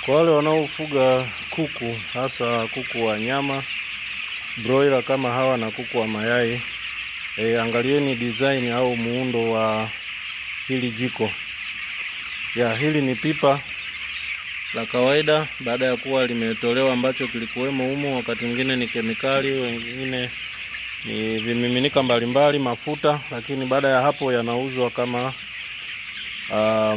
Kwa wale wanaofuga kuku, hasa kuku wa nyama broiler kama hawa na kuku wa mayai, angalieni design au muundo wa hili jiko. Hili ni pipa la kawaida baada ya kuwa limetolewa ambacho kilikuwemo humo. Wakati mwingine ni kemikali, wengine ni vimiminika mbalimbali, mafuta, lakini baada ya hapo yanauzwa kama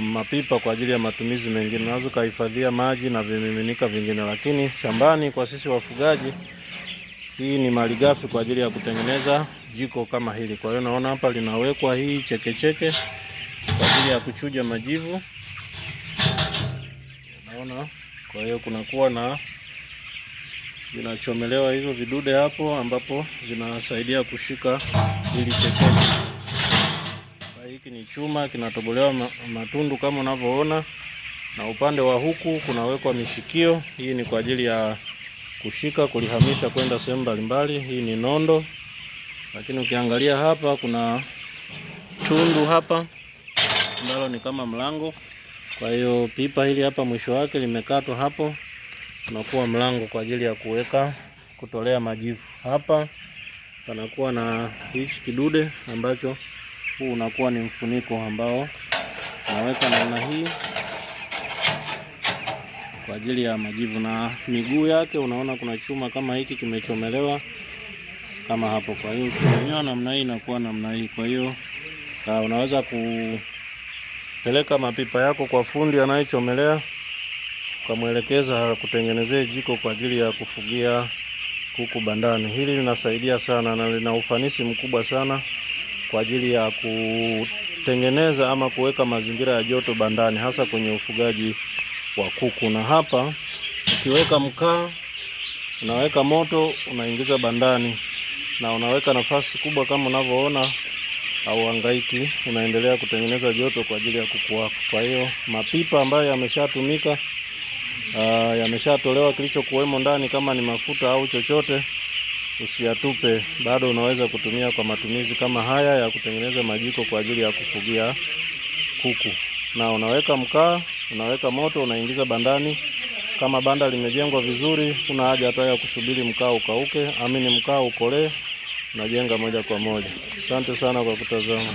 mapipa kwa ajili ya matumizi mengine. Unaweza kuhifadhia maji na vimiminika vingine, lakini shambani kwa sisi wafugaji, hii ni malighafi kwa ajili ya kutengeneza jiko kama hili. Kwa hiyo naona hapa linawekwa hii chekecheke kwa ajili ya kuchuja majivu. Naona kwa hiyo kunakuwa na vinachomelewa hivyo vidude hapo, ambapo vinasaidia kushika hili chekeche. Hiki ni chuma kinatobolewa matundu kama unavyoona, na upande wa huku kunawekwa mishikio. Hii ni kwa ajili ya kushika, kulihamisha kwenda sehemu mbalimbali. Hii ni nondo, lakini ukiangalia hapa kuna tundu hapa ambalo ni kama mlango. Kwa hiyo pipa hili hapa mwisho wake limekatwa hapo, unakuwa mlango kwa ajili ya kutolea majivu. Hapa panakuwa na hichi kidude ambacho huu unakuwa ni mfuniko ambao naweka namna hii kwa ajili ya majivu, na miguu yake unaona kuna chuma kama hiki kimechomelewa kama hapo. Kwa hiyo ukinyanyua namna hii inakuwa namna hii. Kwa hiyo unaweza kupeleka mapipa yako kwa fundi anayechomelea, ukamwelekeza kutengenezea jiko kwa ajili ya kufugia kuku bandani. Hili linasaidia sana na lina ufanisi mkubwa sana kwa ajili ya kutengeneza ama kuweka mazingira ya joto bandani, hasa kwenye ufugaji wa kuku. Na hapa ukiweka mkaa, unaweka moto, unaingiza bandani na unaweka nafasi kubwa kama unavyoona, au hangaiki, unaendelea kutengeneza joto kwa ajili ya kuku wako. Kwa hiyo mapipa ambayo yameshatumika, yameshatolewa kilichokuwemo ndani, kama ni mafuta au chochote, usiyatupe. Bado unaweza kutumia kwa matumizi kama haya ya kutengeneza majiko kwa ajili ya kufugia kuku. Na unaweka mkaa, unaweka moto, unaingiza bandani. Kama banda limejengwa vizuri, kuna haja hata ya kusubiri mkaa ukauke, mkaa ukolee, unajenga moja kwa moja. Asante sana kwa kutazama.